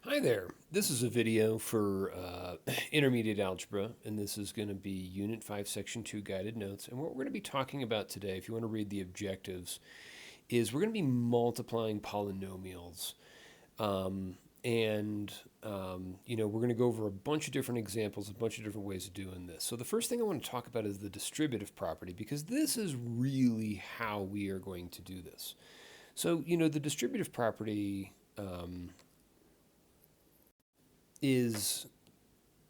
Hi there. This is a video for intermediate algebra, and this is going to be Unit 5, Section 2 guided notes. And what we're going to be talking about today, if you want to read the objectives, is we're going to be multiplying polynomials. Um, we're going to go over a bunch of different examples, a bunch of different ways of doing this. So the first thing I want to talk about is the distributive property, because this is really how we are going to do this. So, the distributive property is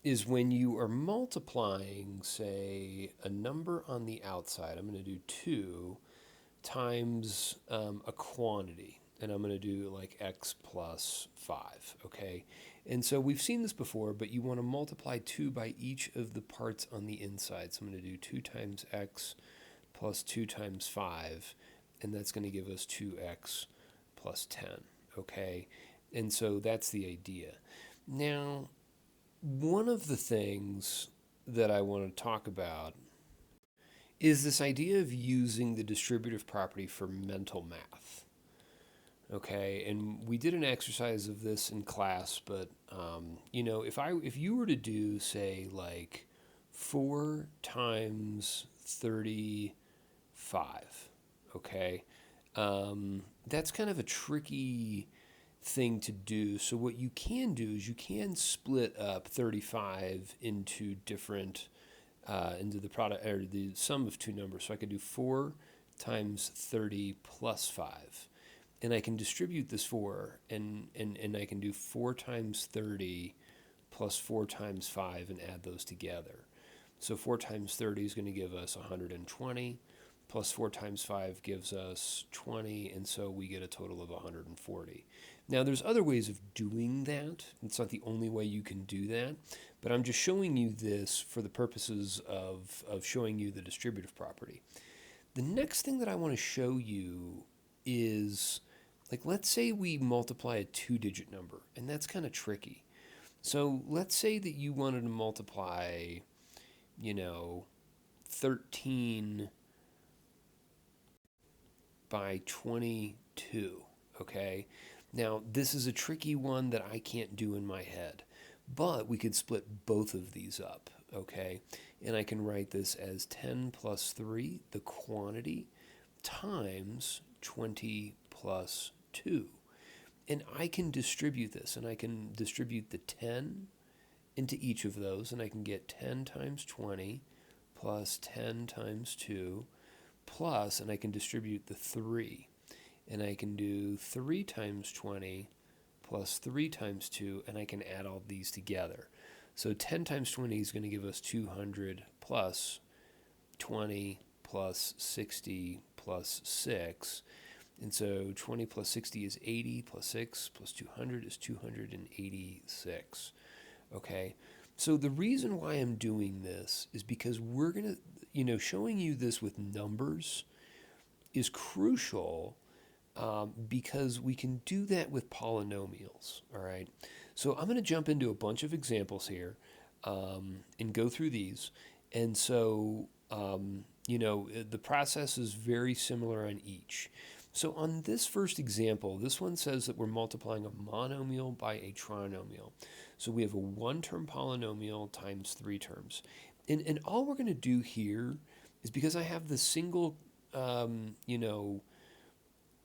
is when you are multiplying, say, a number on the outside. I'm going to do 2 times a quantity, and I'm going to do like x plus 5, okay? And so we've seen this before, but you want to multiply 2 by each of the parts on the inside. So I'm going to do 2 times x plus 2 times 5, and that's going to give us 2x plus 10, okay? And so that's the idea. Now, one of the things that I want to talk about is this idea of using the distributive property for mental math. Okay, and we did an exercise of this in class, but if you were to do, say, like 4 times 35, okay, that's kind of a tricky thing to do. So what you can do is you can split up 35 into different into the product or the sum of two numbers. So I could do 4 times 30 plus 5. And I can distribute this 4 and I can do 4 times 30 plus 4 times 5 and add those together. So 4 times 30 is going to give us 120 plus 4 times 5 gives us 20, and so we get a total of 140. Now, there's other ways of doing that. It's not the only way you can do that, but I'm just showing you this for the purposes of showing you the distributive property. The next thing that I want to show you is, like, let's say we multiply a two-digit number, and that's kind of tricky. So let's say that you wanted to multiply, 13 by 22, okay? Now, this is a tricky one that I can't do in my head, but we could split both of these up, okay? And I can write this as 10 plus 3, the quantity, times 20 plus 2. And I can distribute this, and I can distribute the 10 into each of those, and I can get 10 times 20 plus 10 times 2 plus, and I can distribute the 3. And I can do 3 times 20 plus 3 times 2, and I can add all these together. So 10 times 20 is going to give us 200 plus 20 plus 60 plus 6. And so 20 plus 60 is 80 plus 6 plus 200 is 286. Okay? So the reason why I'm doing this is because we're going to, showing you this with numbers is crucial because we can do that with polynomials, all right? So I'm going to jump into a bunch of examples here and go through these. And so, the process is very similar on each. So on this first example, this one says that we're multiplying a monomial by a trinomial. So we have a one-term polynomial times 3 terms. And all we're going to do here is, because I have the single, monomial,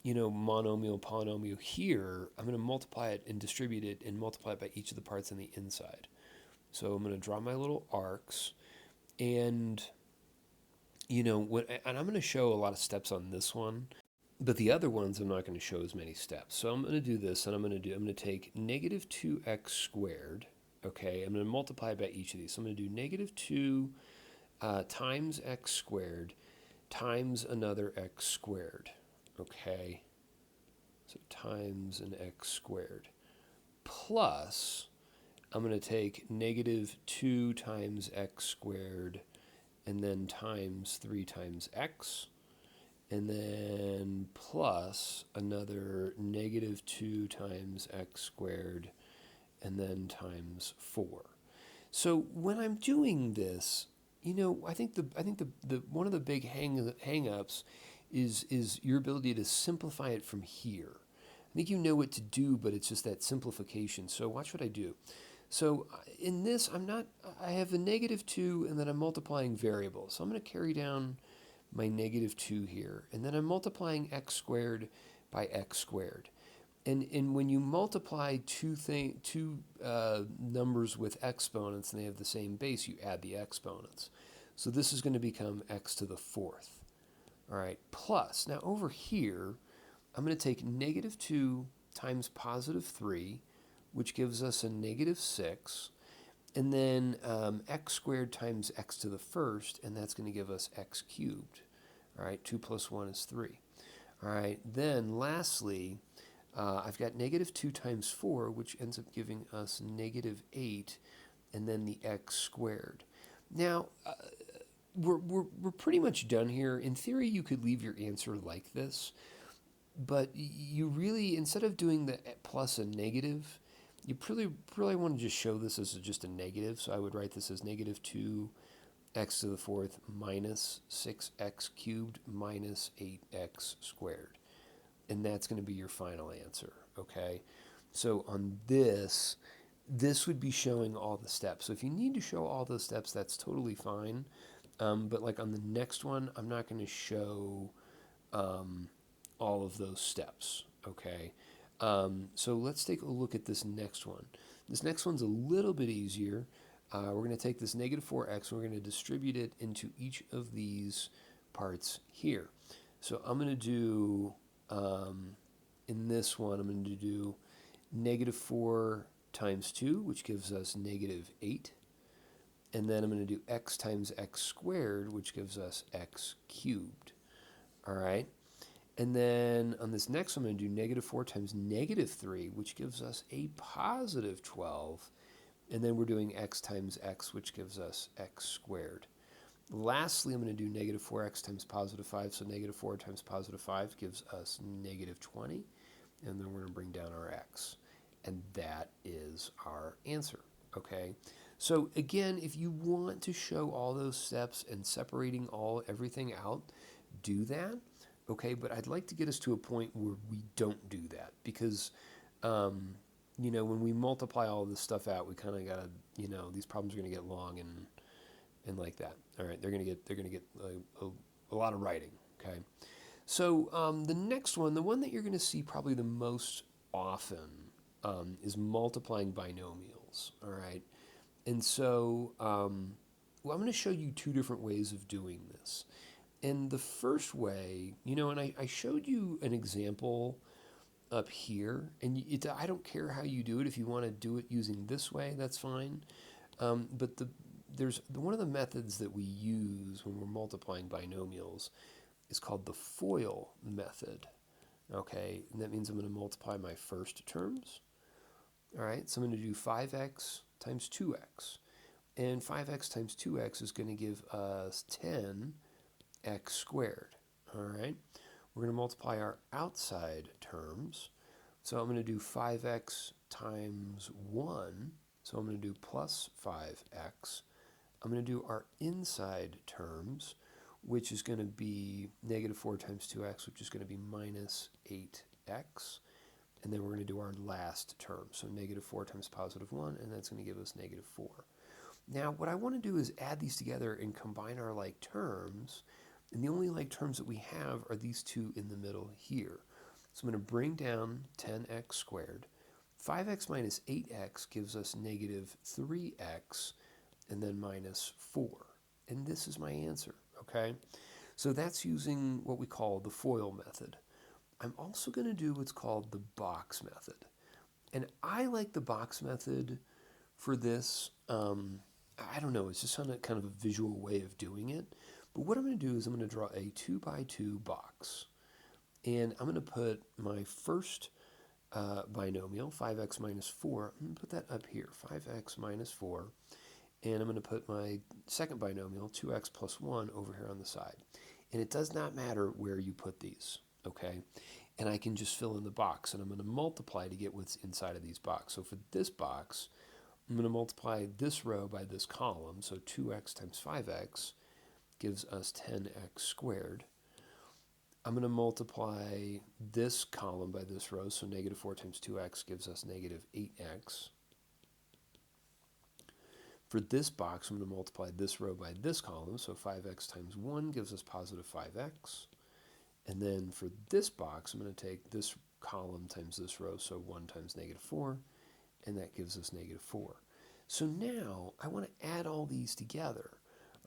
polynomial here, I'm going to multiply it and distribute it and multiply it by each of the parts on the inside. So I'm going to draw my little arcs, and, and I'm going to show a lot of steps on this one. But the other ones, I'm not going to show as many steps. So I'm going to do this, and I'm going to take negative 2x squared. Okay, I'm going to multiply by each of these. So I'm going to do negative 2 times x squared times another x squared. Okay, so times an x squared. Plus, I'm going to take negative 2 times x squared and then times 3 times x, and then plus another negative 2 times x squared, and then times 4. So when I'm doing this, I think the one of the big hang-ups is your ability to simplify it from here. think you know what to do, but it's just that simplification. So watch what I do. So in this, I have a negative 2, and then I'm multiplying variables. So I'm going to carry down my negative 2 here, and then I'm multiplying x squared by x squared. And when you multiply two numbers with exponents and they have the same base, you add the exponents. So this is going to become x to the fourth. All right, plus, now over here, I'm going to take negative 2 times positive 3, which gives us a negative 6, and then x squared times x to the first, and that's going to give us x cubed. All right, 2 plus 1 is 3. All right, then lastly, I've got negative 2 times 4, which ends up giving us negative 8, and then the x squared. Now, we're pretty much done here. In theory, you could leave your answer like this, but you really, instead of doing the plus and negative, you probably want to just show this as just a negative. So I would write this as negative 2x to the fourth minus 6x cubed minus 8x squared. And that's going to be your final answer, okay? So on this would be showing all the steps. So if you need to show all those steps, that's totally fine. But like on the next one, I'm not going to show all of those steps, okay? So let's take a look at this next one. This next one's a little bit easier. We're going to take this negative 4x, and we're going to distribute it into each of these parts here. So I'm going to do, in this one, I'm going to do negative 4 times 2, which gives us negative 8. And then I'm going to do x times x squared, which gives us x cubed. All right? And then on this next one, I'm going to do negative 4 times negative 3, which gives us a positive 12. And then we're doing x times x, which gives us x squared. Lastly, I'm going to do negative 4x times positive 5. So negative 4 times positive 5 gives us negative 20. And then we're going to bring down our x. And that is our answer, okay? So again, if you want to show all those steps and separating everything out, do that, okay? But I'd like to get us to a point where we don't do that because, you know, when we multiply all this stuff out, we kind of got to, you know, these problems are going to get long and like that. All right, they're going to get a lot of writing, okay? So the next one, the one that you're going to see probably the most often is multiplying binomials, all right? And so, well, I'm going to show you two different ways of doing this. And the first way, you know, and I showed you an example up here, and I don't care how you do it. If you want to do it using this way, that's fine. But there's one of the methods that we use when we're multiplying binomials is called the FOIL method. Okay, and that means I'm going to multiply my first terms. All right, so I'm going to do 5x times 2x. And 5x times 2x is going to give us 10x squared. All right, we're going to multiply our outside terms. So I'm going to do 5x times 1. So I'm going to do plus 5x. I'm going to do our inside terms, which is going to be negative 4 times 2x, which is going to be minus 8x. And then we're going to do our last term. So negative 4 times positive 1, and that's going to give us negative 4. Now, what I want to do is add these together and combine our like terms. And the only like terms that we have are these two in the middle here. So I'm going to bring down 10x squared. 5x minus 8x gives us negative 3x, and then minus 4. And this is my answer, okay? So that's using what we call the FOIL method. I'm also going to do what's called the box method. And I like the box method for this. I don't know, it's just kind of a visual way of doing it. But what I'm going to do is I'm going to draw a 2 by 2 box. And I'm going to put my first binomial, 5x minus 4, I'm going to put that up here, 5x minus 4. And I'm going to put my second binomial, 2x plus 1, over here on the side. And it does not matter where you put these, okay? And I can just fill in the box, and I'm going to multiply to get what's inside of these boxes. So for this box, I'm going to multiply this row by this column, so 2x times 5x gives us 10x squared. I'm going to multiply this column by this row, so negative 4 times 2x gives us negative 8x. For this box, I'm going to multiply this row by this column, so 5x times 1 gives us positive 5x. And then for this box, I'm going to take this column times this row, so 1 times negative 4, and that gives us negative 4. So now I want to add all these together,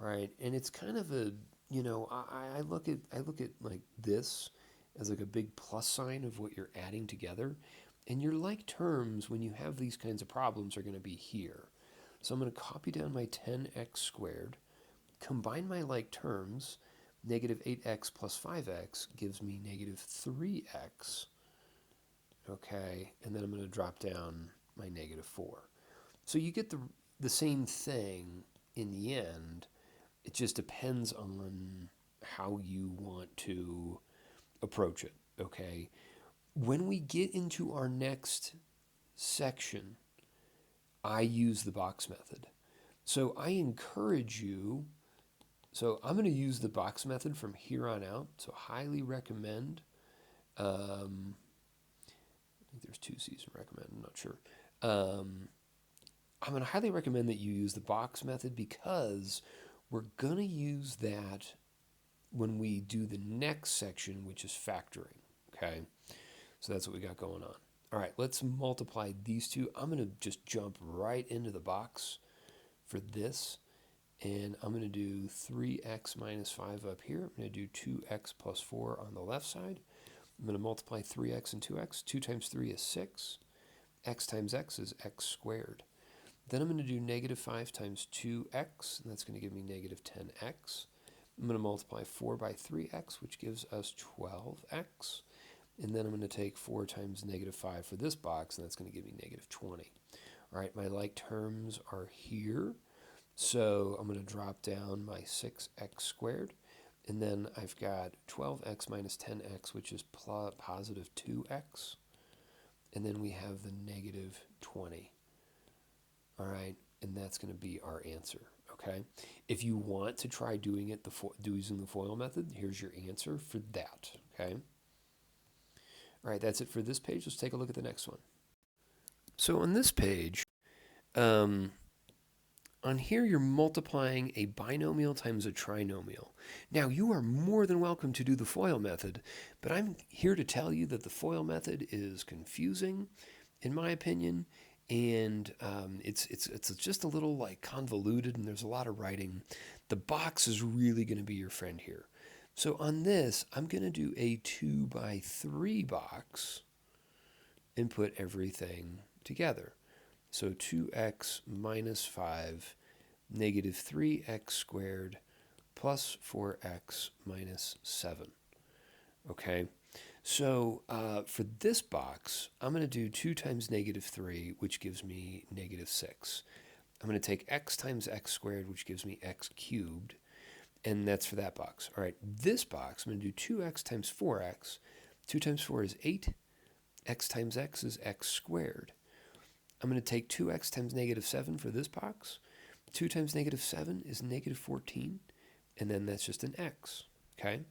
all right? And it's kind of a, you know, I look at like this as like a big plus sign of what you're adding together. And your like terms, when you have these kinds of problems, are going to be here. So I'm going to copy down my 10x squared, combine my like terms. Negative 8x plus 5x gives me negative 3x. Okay, and then I'm going to drop down my negative 4. So you get the same thing in the end. It just depends on how you want to approach it, okay? When we get into our next section, I use the box method. So I encourage you, so I'm going to use the box method from here on out, so highly recommend. I think there's 2 C's in recommend, I'm not sure. I'm going to highly recommend that you use the box method because we're going to use that when we do the next section, which is factoring, okay? So that's what we got going on. All right, let's multiply these two. I'm going to just jump right into the box for this, and I'm going to do 3x minus 5 up here. I'm going to do 2x plus 4 on the left side. I'm going to multiply 3x and 2x. 2 times 3 is 6. X times x is x squared. Then I'm going to do negative 5 times 2x, and that's going to give me negative 10x. I'm going to multiply 4 by 3x, which gives us 12x. And then I'm going to take 4 times negative 5 for this box, and that's going to give me negative 20. All right, my like terms are here. So I'm going to drop down my 6x squared. And then I've got 12x minus 10x, which is positive 2x. And then we have the negative 20. All right, and that's going to be our answer, okay? If you want to try doing it using the FOIL method, here's your answer for that, okay? All right, that's it for this page. Let's take a look at the next one. So on this page, on here you're multiplying a binomial times a trinomial. Now, you are more than welcome to do the FOIL method, but I'm here to tell you that the FOIL method is confusing, in my opinion, and it's just a little like convoluted, and there's a lot of writing. The box is really going to be your friend here. So on this, I'm going to do a 2 by 3 box and put everything together. So 2x minus 5, negative 3x squared, plus 4x minus 7. Okay? So for this box, I'm going to do 2 times negative 3, which gives me negative 6. I'm going to take x times x squared, which gives me x cubed, and that's for that box. All right, this box, I'm going to do 2x times 4x. 2 times 4 is 8. X times x is x squared. I'm going to take 2x times negative 7 for this box. 2 times negative 7 is negative 14, and then that's just an x, okay?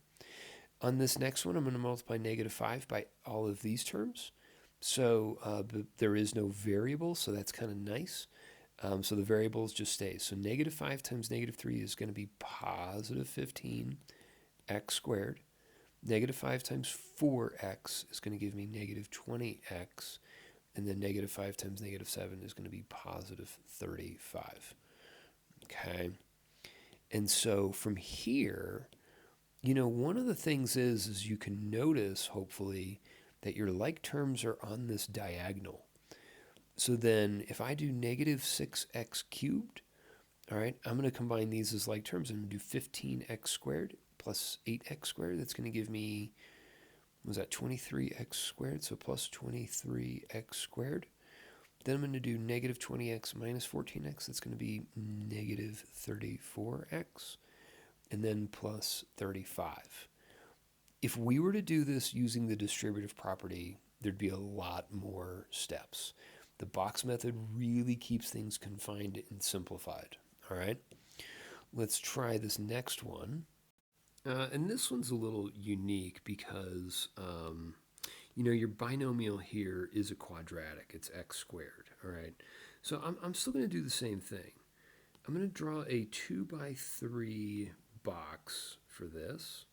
On this next one, I'm going to multiply negative 5 by all of these terms. So there is no variable, so that's kind of nice. So the variables just stay. So negative 5 times negative 3 is going to be positive 15 x squared. Negative 5 times 4x is going to give me negative 20x. And then negative 5 times negative 7 is going to be positive 35. Okay? And so from here, you know, one of the things is you can notice, hopefully, that your like terms are on this diagonal. So then if I do negative 6x cubed, all right, I'm going to combine these as like terms. I'm going to do 15x squared plus 8x squared. That's going to give me, was that 23x squared? So plus 23x squared. Then I'm going to do negative 20x minus 14x. That's going to be negative 34x. And then plus 35. If we were to do this using the distributive property, there'd be a lot more steps. The box method really keeps things confined and simplified. All right, let's try this next one. And this one's a little unique because, your binomial here is a quadratic. It's x squared, all right? So I'm still going to do the same thing. I'm going to draw a 2 by 3 box for this.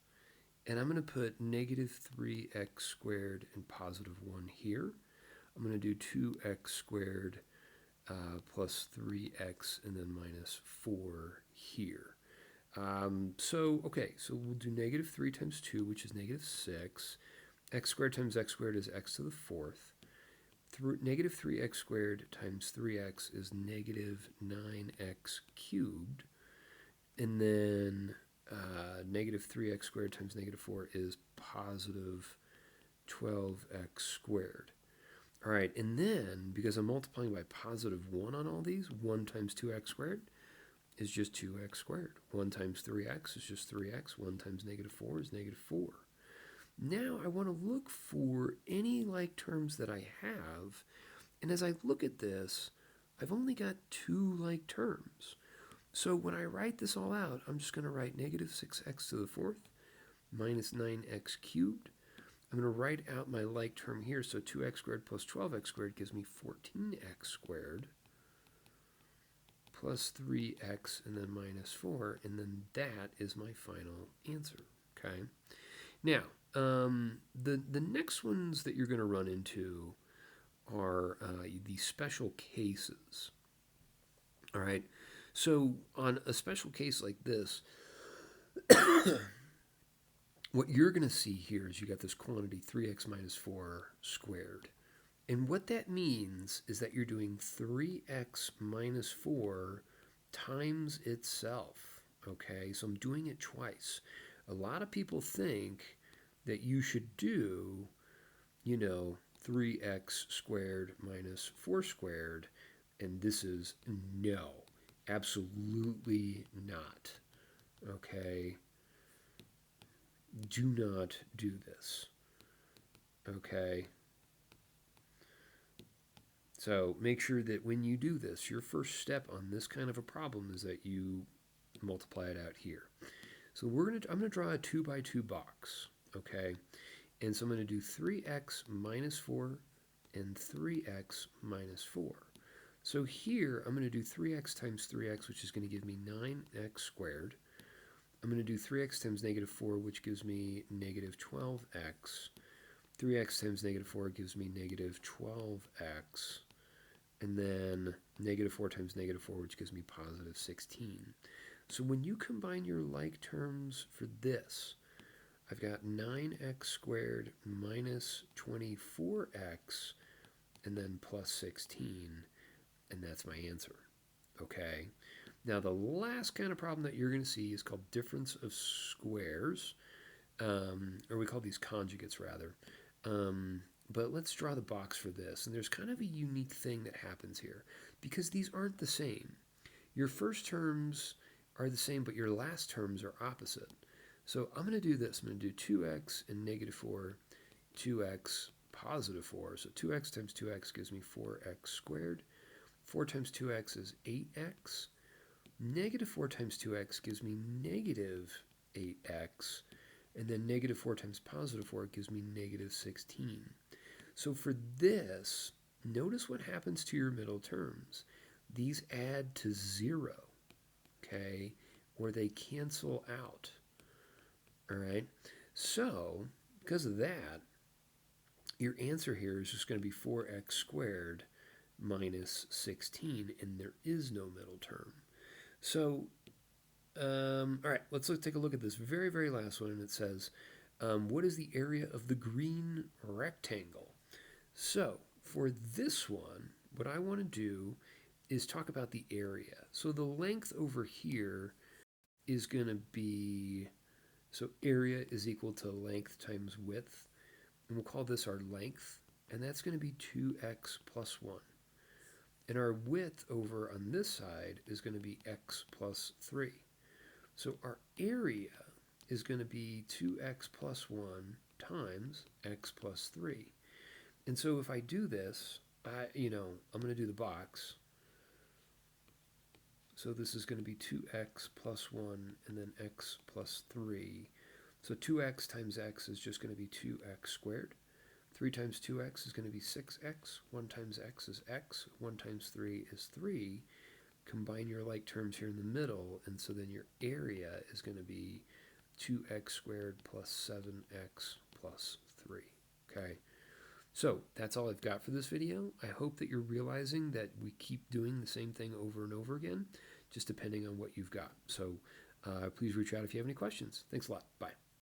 And I'm going to put negative 3x squared and positive 1 here. I'm going to do 2x squared plus 3x and then minus 4 here. So we'll do negative 3 times 2, which is negative 6. X squared times x squared is x to the fourth. Negative 3x squared times 3x is negative 9x cubed. And then negative 3x squared times negative 4 is positive 12x squared. All right, and then, because I'm multiplying by positive 1 on all these, 1 times 2x squared is just 2x squared. 1 times 3x is just 3x. 1 times negative 4 is negative 4. Now I want to look for any like terms that I have, and as I look at this, I've only got 2 like terms. So when I write this all out, I'm just going to write negative 6x to the fourth minus 9x cubed. I'm going to write out my like term here, so 2x squared plus 12x squared gives me 14x squared plus 3x and then minus 4, and then that is my final answer, okay? Now, the next ones that you're going to run into are the special cases, all right? So on a special case like this, what you're going to see here is you got this quantity 3x minus 4 squared. And what that means is that you're doing 3x minus 4 times itself, okay? So I'm doing it twice. A lot of people think that you should do, 3x squared minus 4 squared, and this is no, absolutely not, okay? Do not do this, okay? So make sure that when you do this, your first step on this kind of a problem is that you multiply it out here. So I'm gonna draw a 2 by 2 box, okay? And so I'm gonna do 3x minus 4 and 3x minus 4. So here I'm gonna do 3x times 3x, which is gonna give me 9x squared. I'm going to do 3x times negative 4, which gives me negative 12x. 3x times negative 4 gives me negative 12x. And then negative 4 times negative 4, which gives me positive 16. So when you combine your like terms for this, I've got 9x squared minus 24x and then plus 16, and that's my answer, okay? Now, the last kind of problem that you're going to see is called difference of squares, or we call these conjugates, rather. But let's draw the box for this. And there's kind of a unique thing that happens here, because these aren't the same. Your first terms are the same, but your last terms are opposite. So I'm going to do this. I'm going to do 2x and negative 4, 2x, positive 4. So 2x times 2x gives me 4x squared. 4 times 2x is 8x. Negative 4 times 2x gives me negative 8x, and then negative 4 times positive 4 gives me negative 16. So for this, notice what happens to your middle terms. These add to 0, okay, or they cancel out, all right? So because of that, your answer here is just going to be 4x squared minus 16, and there is no middle term. So, all right, let's take a look at this very, very last one, and it says, what is the area of the green rectangle? So, for this one, what I want to do is talk about the area. So the length over here is going to be, so area is equal to length times width, and we'll call this our length, and that's going to be 2x plus 1. And our width over on this side is going to be x plus 3. So our area is going to be 2x plus 1 times x plus 3. And so if I do this, I'm going to do the box. So this is going to be 2x plus 1 and then x plus 3. So 2x times x is just going to be 2x squared. 3 times 2x is going to be 6x. 1 times x is x. 1 times 3 is 3. Combine your like terms here in the middle, and so then your area is going to be 2x squared plus 7x plus 3. Okay, so that's all I've got for this video. I hope that you're realizing that we keep doing the same thing over and over again, just depending on what you've got. So please reach out if you have any questions. Thanks a lot. Bye.